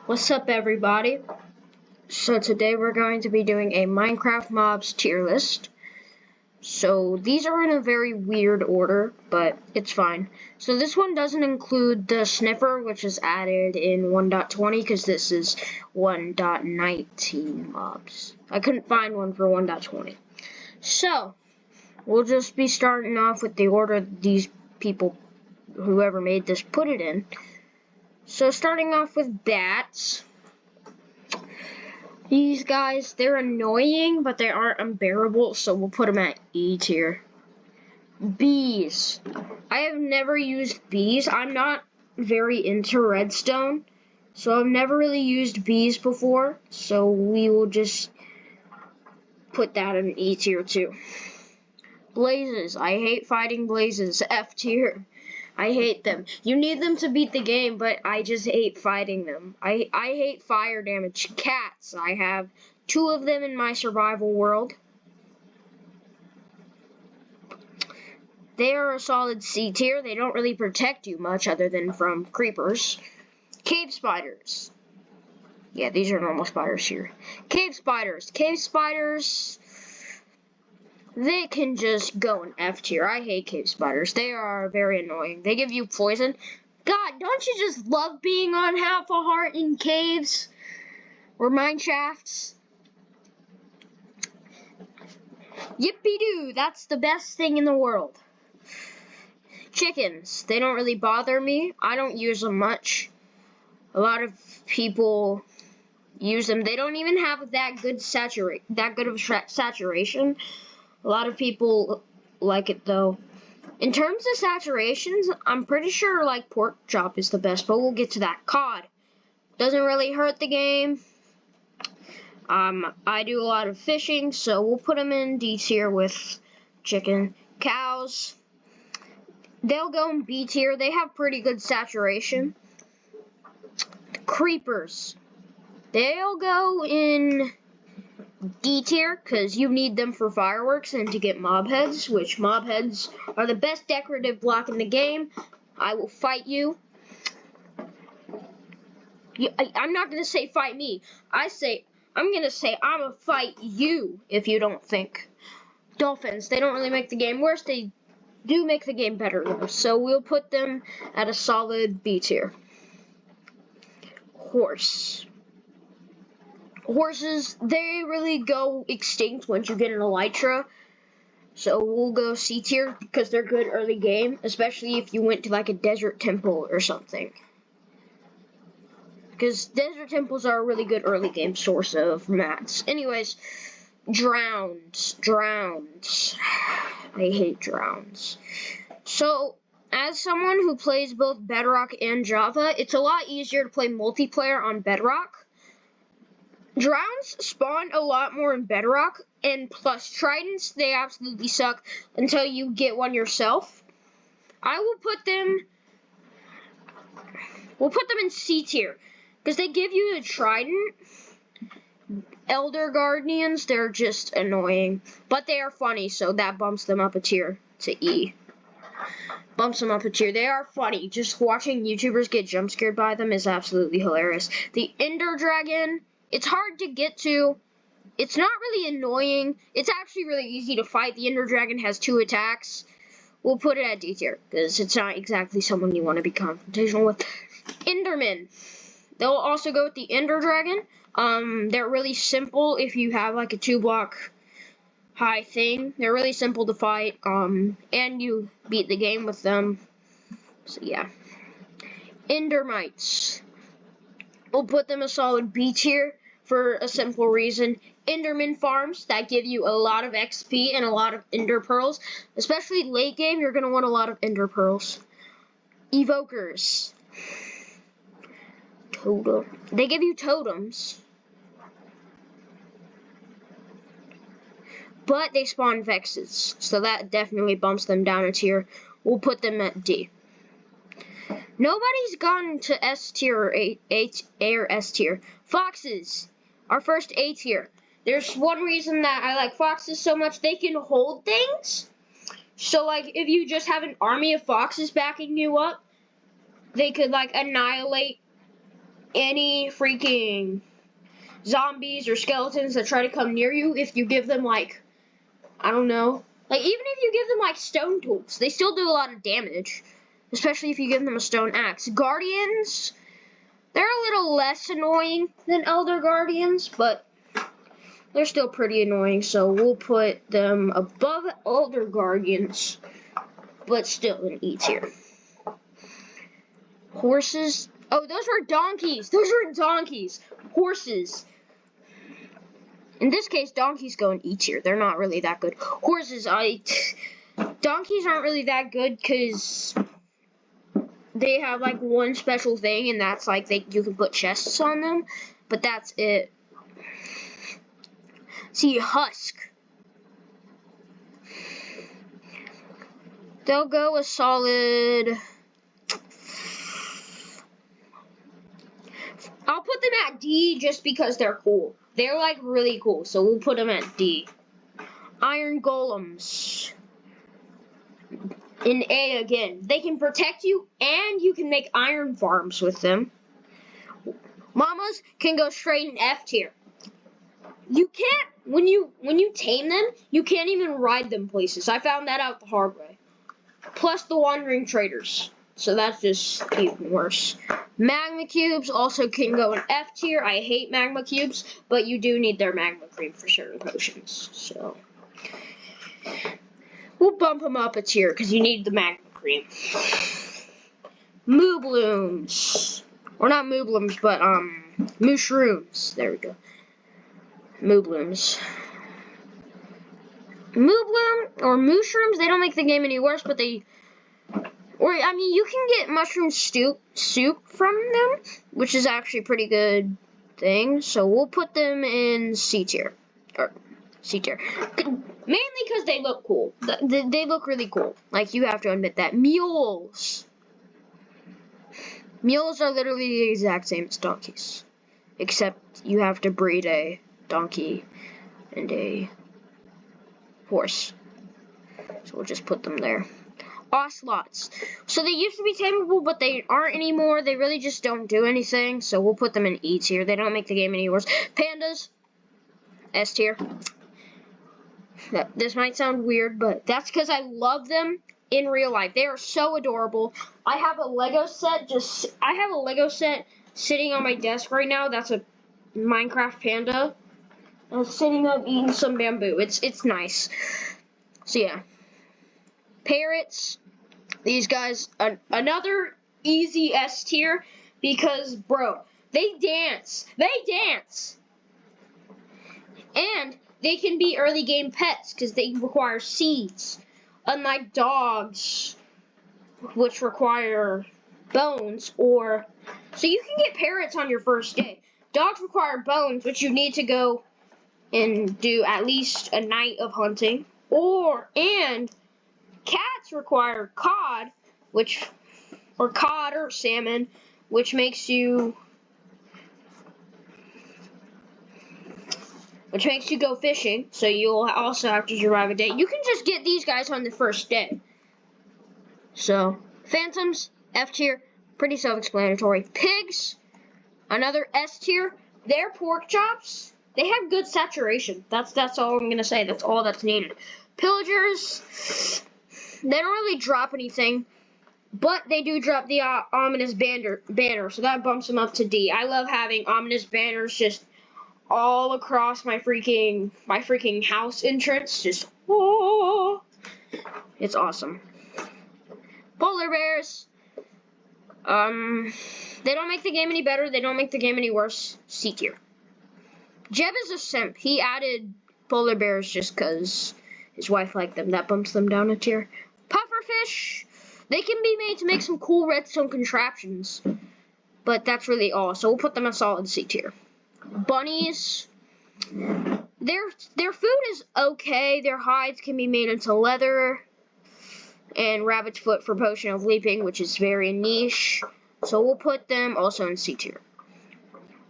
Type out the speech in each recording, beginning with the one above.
What's up, everybody? So today we're going to be doing a Minecraft mobs tier list. So these are in a very weird order, but it's fine. So this one doesn't include the sniffer, which is added in 1.20 because this is 1.19 mobs. I couldn't find one for 1.20. So we'll just be starting off with the order these people, whoever made this, put it in. So starting off with bats. These guys, they're annoying, but they aren't unbearable, so we'll put them at E tier. Bees. I have never used bees. I'm not very into redstone, so I've never really used bees before, so we will just put that in E tier too. Blazes. I hate fighting blazes. F tier. I hate them. You need them to beat the game, but I just hate fighting them. I hate fire damage. Cats. I have 2 of them in my survival world. They are a solid C tier. They don't really protect you much other than from creepers. Cave spiders. Yeah, these are normal spiders here. Cave spiders. Cave spiders, they can just go in F tier. I hate cave spiders. They are very annoying. They give you poison. God, don't you just love being on half a heart in caves or mine shafts? Yippee-doo, that's the best thing in the world. Chickens, they don't really bother me. I don't use them much. A lot of people use them. They don't even have that good of saturation. A lot of people like it though. In terms of saturations, I'm pretty sure like pork chop is the best, but we'll get to that. Cod doesn't really hurt the game. I do a lot of fishing, so we'll put them in D tier with chicken. Cows, they'll go in B tier. They have pretty good saturation. Creepers, they'll go in D tier because you need them for fireworks and to get mob heads, which mob heads are the best decorative block in the game. I will fight you. I'm not going to say fight me. I'm going to say I'm going to fight you if you don't think. Dolphins, they don't really make the game worse. They do make the game better though. So we'll put them at a solid B tier. Horse. Horses, they really go extinct once you get an elytra. So we'll go C tier because they're good early game, especially if you went to like a desert temple or something. Because desert temples are a really good early game source of mats. Anyways, drowns. I hate drowns. So, as someone who plays both Bedrock and Java, it's a lot easier to play multiplayer on Bedrock. Drowns spawn a lot more in Bedrock, and plus Tridents, they absolutely suck until you get one yourself. We'll put them in C tier, because they give you a Trident. Elder Guardians, they're just annoying, but they are funny, so that bumps them up a tier to E. Bumps them up a tier. They are funny. Just watching YouTubers get jump scared by them is absolutely hilarious. The Ender Dragon, it's hard to get to. It's not really annoying. It's actually really easy to fight. The Ender Dragon has 2 attacks. We'll put it at D tier because it's not exactly someone you want to be confrontational with. Enderman. They'll also go with the Ender Dragon. They're really simple if you have like a 2-block high thing. They're really simple to fight. And you beat the game with them. So yeah. Endermites. We'll put them a solid B tier for a simple reason. Enderman farms that give you a lot of XP and a lot of Ender Pearls. Especially late game, you're going to want a lot of Ender Pearls. Evokers. Totem. They give you totems. But they spawn Vexes. So that definitely bumps them down a tier. We'll put them at D. Nobody's gone to S tier or A or S tier. Foxes. Our first A tier. There's one reason that I like foxes so much. They can hold things. So like if you just have an army of foxes backing you up, they could like annihilate any freaking zombies or skeletons that try to come near you if you give them, like, I don't know. Like, even if you give them, like, stone tools, they still do a lot of damage. Especially if you give them a stone axe. Guardians, they're a little less annoying than Elder Guardians, but they're still pretty annoying, so we'll put them above Elder Guardians, but still in E tier. Horses. Oh, those were donkeys. Those were donkeys. Horses. In this case, donkeys go in E tier. They're not really that good. Horses, donkeys aren't really that good because they have like one special thing, and that's like you can put chests on them, but that's it. See, husk. They'll go a solid. I'll put them at D just because they're cool. They're like really cool, so we'll put them at D. Iron golems. In A again. They can protect you, and you can make iron farms with them. Mamas can go straight in F tier. You can't, when you tame them, you can't even ride them places. I found that out the hard way. Plus the wandering traders. So that's just even worse. Magma cubes also can go in F tier. I hate magma cubes, but you do need their magma cream for certain potions. So we'll bump them up a tier because you need the magma cream. Mooblooms. Or not mooblooms, but mushrooms. There we go. Mooblooms. Moobloom or mushrooms, they don't make the game any worse, but they... Or, I mean, you can get mushroom soup from them, which is actually a pretty good thing. So we'll put them in C tier. Or C tier. Mainly because they look cool. They look really cool. Like, you have to admit that. Mules. Mules are literally the exact same as donkeys. Except you have to breed a donkey and a horse. So we'll just put them there. Ocelots. So they used to be tameable, but they aren't anymore. They really just don't do anything. So we'll put them in E tier. They don't make the game any worse. Pandas. S tier. This might sound weird, but that's because I love them in real life. They are so adorable. I have a Lego set sitting on my desk right now. That's a Minecraft panda. And it's sitting up eating some bamboo. It's nice. So yeah. Parrots. These guys, another easy S tier because, bro, they dance. They dance. And they can be early game pets because they require seeds. Unlike dogs, which require bones, or... So you can get parrots on your first day. Dogs require bones, which you need to go and do at least a night of hunting. And cats require cod, or cod or salmon, which makes you go fishing, so you'll also have to survive a day. You can just get these guys on the first day. So, phantoms, F tier, pretty self-explanatory. Pigs, another S tier. They're pork chops. They have good saturation. That's all I'm gonna say. That's all that's needed. Pillagers, they don't really drop anything, but they do drop the ominous banner, so that bumps them up to D. I love having ominous banners just all across my freaking house entrance. Just oh, it's awesome. Polar bears. They don't make the game any better. They don't make the game any worse. C tier. Jeb is a simp. He added polar bears just because his wife liked them. That bumps them down a tier. Pufferfish. They can be made to make some cool redstone contraptions, but that's really all. So we'll put them in solid C tier. Bunnies. Their food is okay. Their hides can be made into leather. And rabbit's foot for potion of leaping, which is very niche. So we'll put them also in C tier.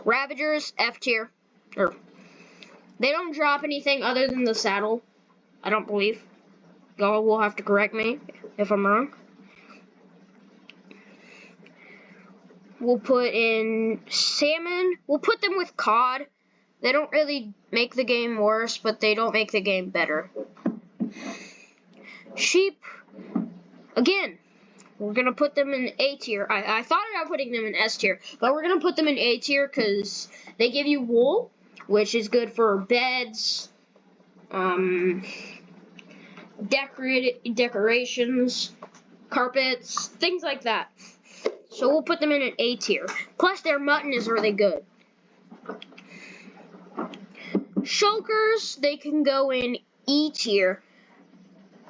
Ravagers, F tier. They don't drop anything other than the saddle, I don't believe. Y'all will have to correct me if I'm wrong. We'll put in salmon. We'll put them with cod. They don't really make the game worse, but they don't make the game better. Sheep, again, we're going to put them in A tier. I thought about putting them in S tier, but we're going to put them in A tier because they give you wool, which is good for beds, decorations, carpets, things like that. So we'll put them in an A tier. Plus, their mutton is really good. Shulkers, they can go in E tier.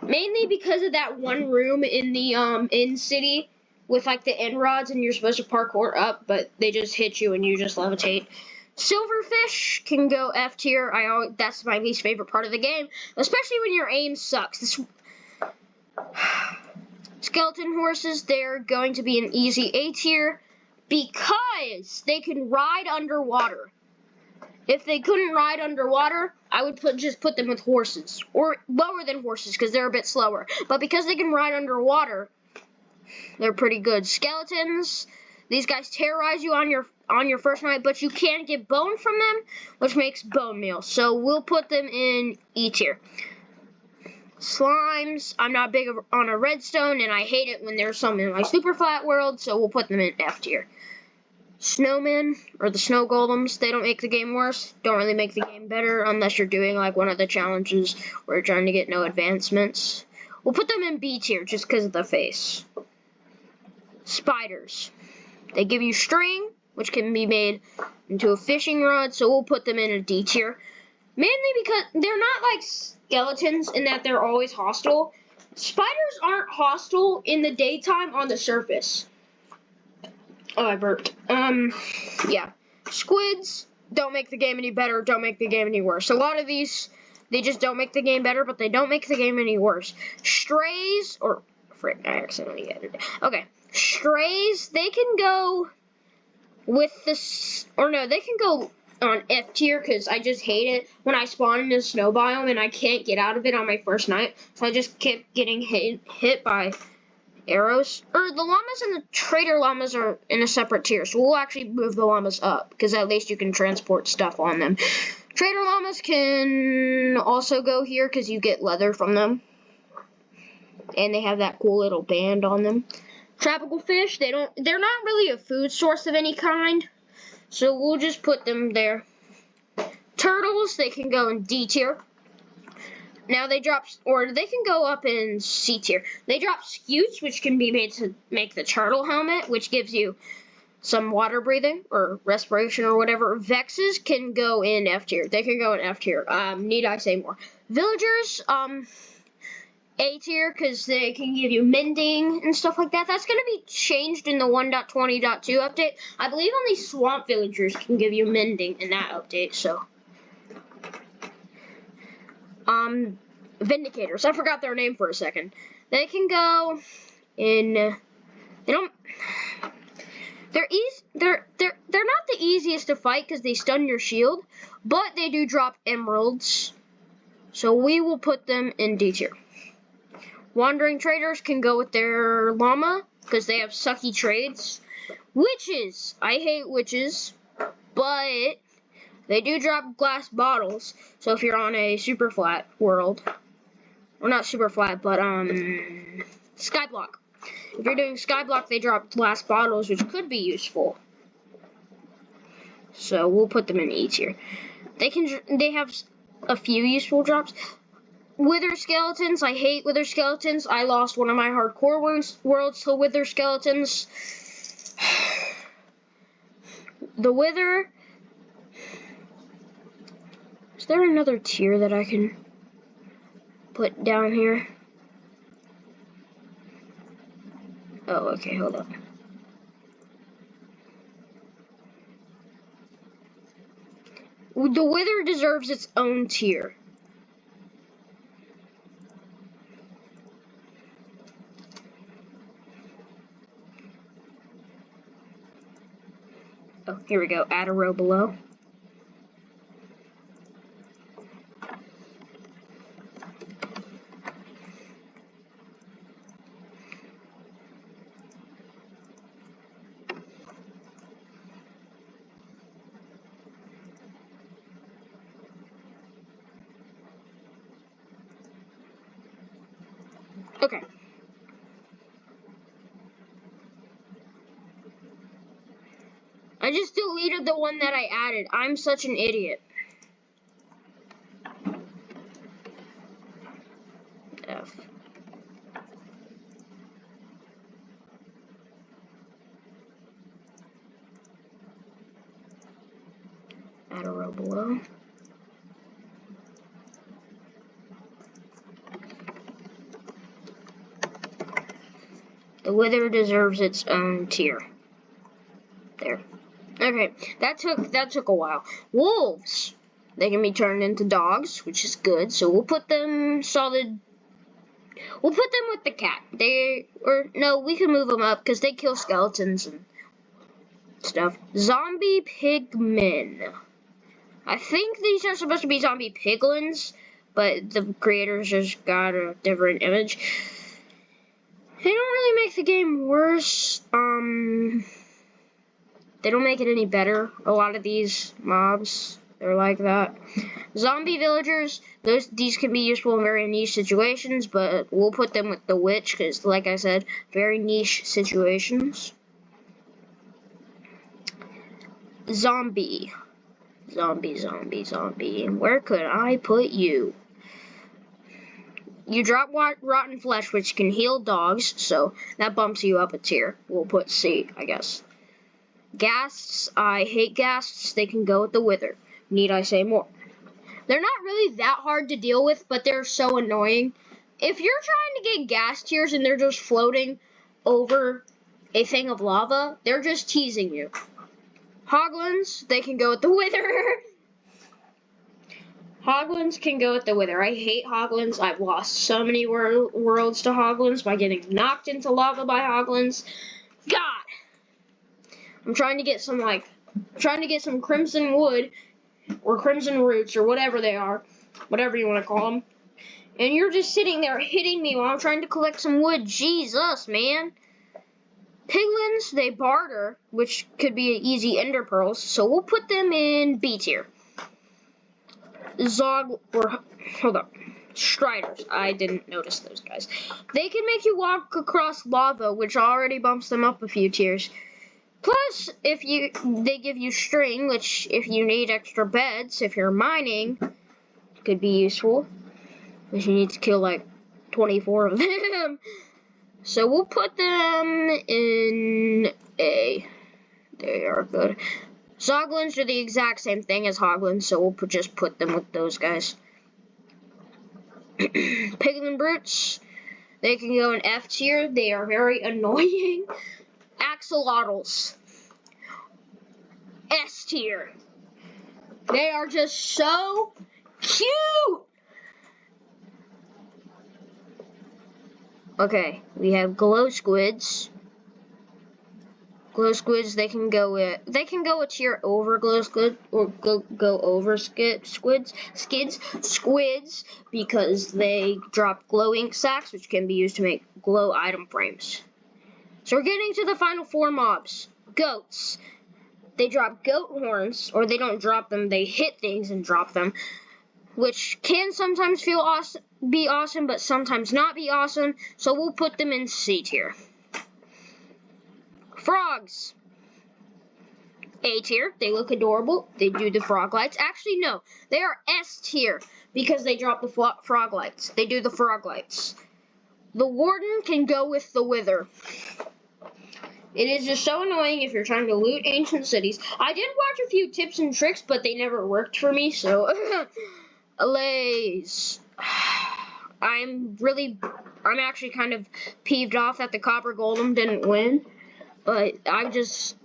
Mainly because of that one room in the in city with like the end rods and you're supposed to parkour up, but they just hit you and you just levitate. Silverfish can go F tier. That's my least favorite part of the game, especially when your aim sucks. Skeleton horses, they're going to be an easy A tier because they can ride underwater. If they couldn't ride underwater, I would just put them with horses. Or lower than horses, because they're a bit slower. But because they can ride underwater, they're pretty good. Skeletons, these guys terrorize you on your first night, but you can't get bone from them, which makes bone meal. So we'll put them in E tier. Slimes, I'm not big on a redstone, and I hate it when there's some in my super flat world, so we'll put them in F tier. Snowmen, or the snow golems, they don't make the game worse, don't really make the game better unless you're doing like one of the challenges where you're trying to get no advancements. We'll put them in B tier just because of the face. Spiders, they give you string, which can be made into a fishing rod, so we'll put them in a D tier. Mainly because they're not like skeletons in that they're always hostile. Spiders aren't hostile in the daytime on the surface. Oh, I burped. Yeah. Squids don't make the game any better, don't make the game any worse. A lot of these, they just don't make the game better, but they don't make the game any worse. Strays, or, frick, I accidentally edited it. Okay. Strays, they can go with this, or no, they can go on F tier, because I just hate it when I spawn in a snow biome and I can't get out of it on my first night, so I just kept getting hit by arrows. Or the llamas and the trader llamas are in a separate tier, so we'll actually move the llamas up, because at least you can transport stuff on them. Trader llamas can also go here, because you get leather from them. And they have that cool little band on them. Tropical fish, they're not really a food source of any kind, so we'll just put them there. Turtles, they can go in D tier. Now they drop, or they can go up in C tier. They drop scutes, which can be made to make the turtle helmet, which gives you some water breathing or respiration or whatever. Vexes can go in F tier. They can go in F tier. Need I say more? Villagers, A tier, because they can give you mending and stuff like that. That's going to be changed in the 1.20.2 update. I believe only swamp villagers can give you mending in that update, so. Vindicators. I forgot their name for a second. They can go in. They don't. They're not the easiest to fight because they stun your shield, but they do drop emeralds. So we will put them in D tier. Wandering traders can go with their llama because they have sucky trades. Witches. I hate witches, but they do drop glass bottles, so if you're on a super flat world, or not super flat, but skyblock. If you're doing skyblock, they drop glass bottles, which could be useful. So we'll put them in E tier. They have a few useful drops. Wither skeletons, I hate wither skeletons. I lost one of my hardcore worlds to wither skeletons. The wither. Is there another tier that I can put down here? Oh, okay, hold up. The wither deserves its own tier. Oh, here we go. Add a row below. Okay. I just deleted the one that I added. I'm such an idiot. F. Add a row below. The Wither deserves its own tier. There. Okay, that took a while. Wolves. They can be turned into dogs, which is good. So we'll put them solid. We'll put them with the cat. We can move them up because they kill skeletons and stuff. Zombie pigmen. I think these are supposed to be zombie piglins, but the creators just got a different image. They don't really make the game worse. They don't make it any better. A lot of these mobs, they're like that. Zombie villagers, these can be useful in very niche situations, but we'll put them with the witch because, like I said, very niche situations. Zombie. Where could I put you? You drop rotten flesh, which can heal dogs, so that bumps you up a tier. We'll put C, I guess. Ghasts, I hate ghasts. They can go with the Wither. Need I say more? They're not really that hard to deal with, but they're so annoying. If you're trying to get ghast tiers and they're just floating over a thing of lava, they're just teasing you. Hoglins, they can go with the Wither. Hoglins can go with the Wither. I hate Hoglins. I've lost so many worlds to Hoglins by getting knocked into lava by Hoglins. God! I'm trying to get some crimson wood or crimson roots or whatever they are, whatever you want to call them. And you're just sitting there hitting me while I'm trying to collect some wood. Jesus, man. Piglins, they barter, which could be easy ender pearls, so we'll put them in B tier. Striders. I didn't notice those guys. They can make you walk across lava, which already bumps them up a few tiers. Plus, they give you string, which if you need extra beds, if you're mining, could be useful. Because you need to kill like 24 of them. So we'll put them in A. They are good. Zoglins are the exact same thing as Hoglins, so we'll just put them with those guys. Piglin Brutes, they can go in F tier. They are very annoying. Axolotls, S tier. They are just so cute. Okay, we have glow squids. Glow squids, they can go a tier over glow squid or go over squids because they drop glow ink sacks, which can be used to make glow item frames. So we're getting to the final 4 mobs. Goats. They drop goat horns, or they don't drop them, they hit things and drop them, which can sometimes be awesome, but sometimes not be awesome, so we'll put them in C tier. Frogs. A tier. They look adorable. They do the frog lights. Actually, no. They are S tier because they drop the frog lights. They do the frog lights. The Warden can go with the Wither. It is just so annoying if you're trying to loot ancient cities. I did watch a few tips and tricks, but they never worked for me, so... Allays. I'm actually kind of peeved off that the Copper Golem didn't win. But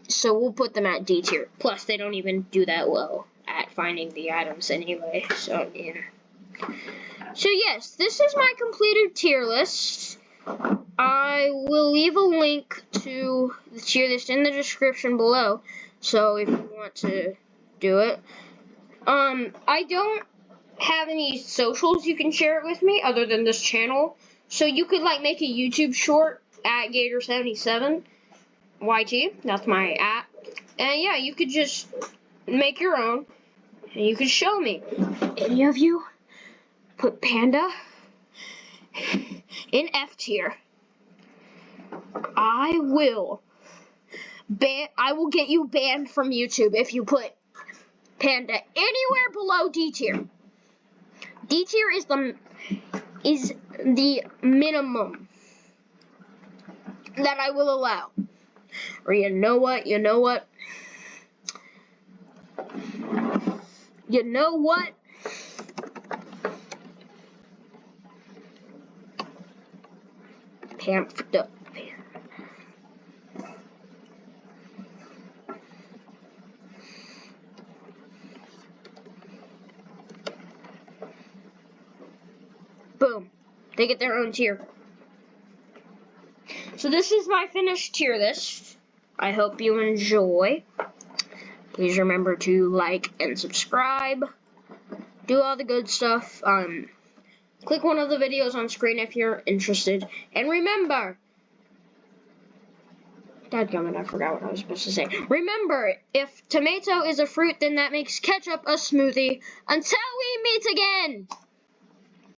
so we'll put them at D tier. Plus, they don't even do that well at finding the items anyway. So, yeah. So, yes, this is my completed tier list. I will leave a link to the tier list in the description below. So, if you want to do it. I don't have any socials you can share it with me other than this channel. So, you could, make a YouTube short at Gator77. YT, that's my app. And yeah, you could just make your own, and you could show me. Any of you put panda In F tier, I will get you banned from YouTube if you put Panda anywhere below D tier. D tier is the minimum that I will allow. Or you know what? Panda. Boom. They get their own tier. So this is my finished tier list. I hope you enjoy. Please remember to like and subscribe. Do all the good stuff. Click one of the videos on screen if you're interested. And remember, dadgummit, I forgot what I was supposed to say. Remember, if tomato is a fruit, then that makes ketchup a smoothie. Until we meet again!